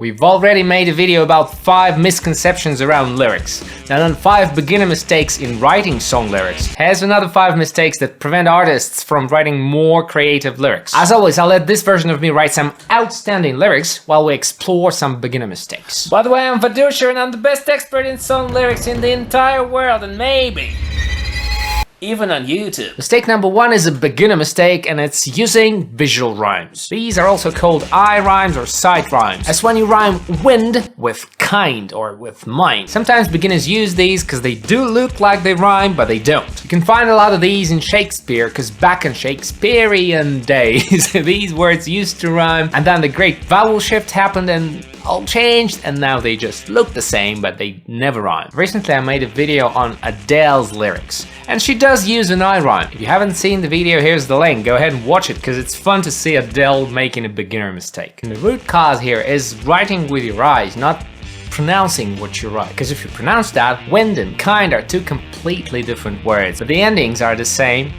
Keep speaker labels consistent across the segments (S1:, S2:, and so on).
S1: We've already made a video about 5 misconceptions around lyrics. Now done 5 beginner mistakes in writing song lyrics. Here's another 5 mistakes that prevent artists from writing more creative lyrics. As always, I'll let this version of me write some outstanding lyrics while we explore some beginner mistakes. By the way, I'm Vadusha and I'm the best expert in song lyrics in the entire world, and maybe even on YouTube. Mistake number 1 is a beginner mistake, and it's using visual rhymes. These are also called eye rhymes or sight rhymes. That's when you rhyme wind with kind or with mind. Sometimes beginners use these because they do look like they rhyme, but they don't. You can find a lot of these in Shakespeare, because back in Shakespearean days, these words used to rhyme, and then the great vowel shift happened and all changed, and now they just look the same, but they never rhyme. Recently I made a video on Adele's lyrics, and she does use an eye rhyme. If you haven't seen the video, here's the link. Go ahead and watch it, because it's fun to see Adele making a beginner mistake. And the root cause here is writing with your eyes, not pronouncing what you write. Because if you pronounce that, wind and kind are 2 completely different words, but the endings are the same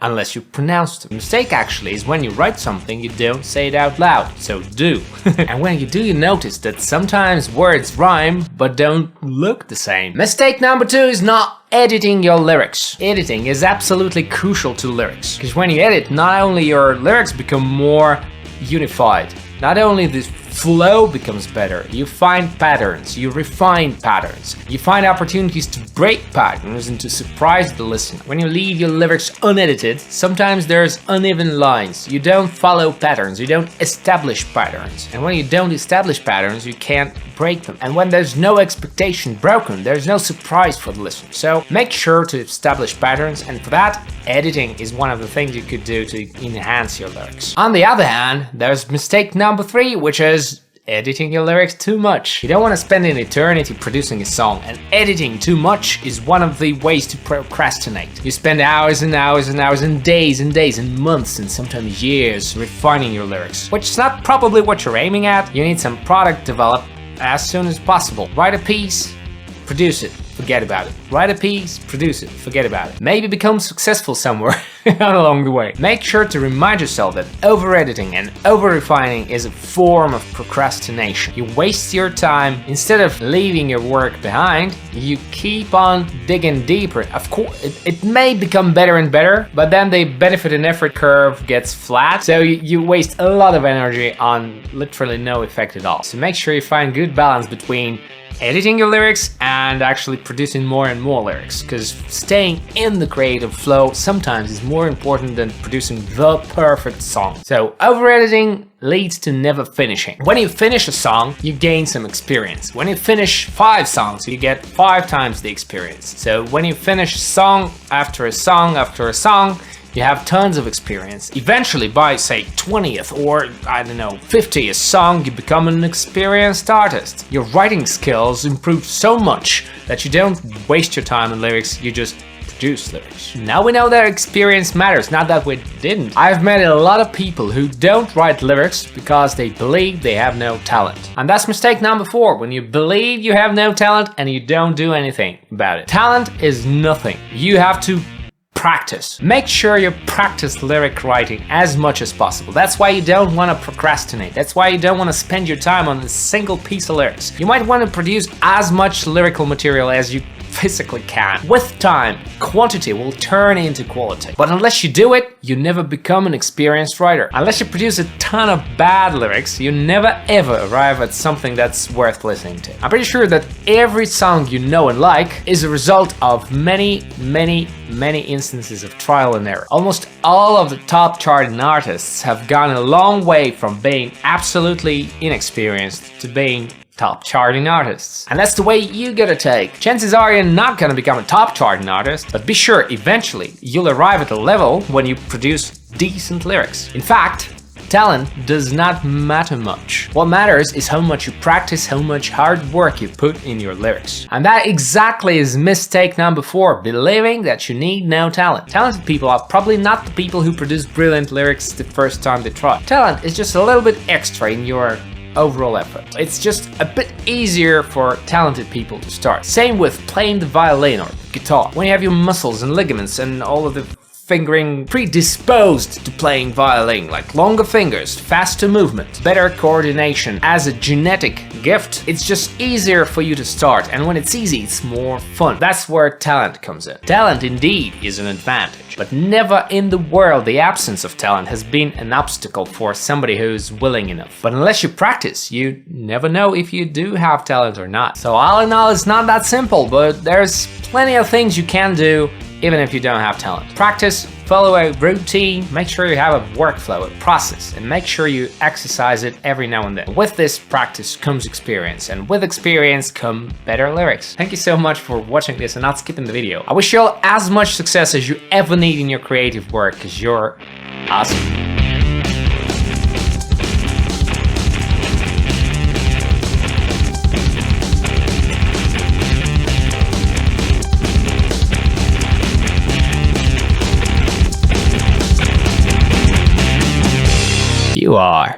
S1: unless you pronounce them. The mistake actually is when you write something, you don't say it out loud, so do. And when you do, you notice that sometimes words rhyme but don't look the same. Mistake number 2 is not editing your lyrics. Editing is absolutely crucial to lyrics, because when you edit, not only your lyrics become more unified, not only the flow becomes better, you find patterns, you refine patterns, you find opportunities to break patterns and to surprise the listener. When you leave your lyrics unedited, sometimes there's uneven lines, you don't follow patterns, you don't establish patterns. And when you don't establish patterns, you can't break them. And when there's no expectation broken, there's no surprise for the listener. So make sure to establish patterns, and for that, editing is one of the things you could do to enhance your lyrics. On the other hand, there's mistake number 3, which is editing your lyrics too much. You don't want to spend an eternity producing a song, and editing too much is one of the ways to procrastinate. You spend hours and hours and hours and days and months and sometimes years refining your lyrics, which is not probably what you're aiming at. You need some product developed as soon as possible. Write a piece, produce it, forget about it. Write a piece, produce it, forget about it. Maybe become successful somewhere along the way. Make sure to remind yourself that over-editing and over-refining is a form of procrastination. You waste your time. Instead of leaving your work behind, you keep on digging deeper. Of course, it may become better and better, but then the benefit and effort curve gets flat, so you waste a lot of energy on literally no effect at all. So make sure you find good balance between editing your lyrics and actually producing more and more lyrics, because staying in the creative flow sometimes is more important than producing the perfect song. So over-editing leads to never finishing. When you finish a song, you gain some experience. When you finish 5 songs, you get 5 times the experience. So when you finish song after a song after a song, you have tons of experience. Eventually, by say 20th or I don't know 50th song, you become an experienced artist. Your writing skills improve so much that you don't waste your time on lyrics, you just produce lyrics. Now we know that experience matters, not that we didn't. I've met a lot of people who don't write lyrics because they believe they have no talent. And that's mistake number 4, when you believe you have no talent and you don't do anything about it. Talent is nothing. You have to practice. Make sure you practice lyric writing as much as possible. That's why you don't want to procrastinate. That's why you don't want to spend your time on a single piece of lyrics. You might want to produce as much lyrical material as you physically can. With time, quantity will turn into quality. But unless you do it, you never become an experienced writer. Unless you produce a ton of bad lyrics, you never ever arrive at something that's worth listening to. I'm pretty sure that every song you know and like is a result of many instances of trial and error. Almost all of the top charting artists have gone a long way from being absolutely inexperienced to being top charting artists. And that's the way you gotta take. Chances are you're not gonna become a top charting artist, but be sure eventually you'll arrive at a level when you produce decent lyrics. In fact, talent does not matter much. What matters is how much you practice, how much hard work you put in your lyrics. And that exactly is mistake number 4, believing that you need no talent. Talented people are probably not the people who produce brilliant lyrics the first time they try. Talent is just a little bit extra in your overall effort. It's just a bit easier for talented people to start. Same with playing the violin or the guitar. When you have your muscles and ligaments and all of the fingering, predisposed to playing violin, like longer fingers, faster movement, better coordination. As a genetic gift, it's just easier for you to start, and when it's easy, it's more fun. That's where talent comes in. Talent indeed is an advantage, but never in the world the absence of talent has been an obstacle for somebody who's willing enough. But unless you practice, you never know if you do have talent or not. So all in all, it's not that simple, but there's plenty of things you can do even if you don't have talent. Practice, follow a routine, make sure you have a workflow, a process, and make sure you exercise it every now and then. With this practice comes experience, and with experience come better lyrics. Thank you so much for watching this and not skipping the video. I wish you all as much success as you ever need in your creative work, because you're awesome. You are.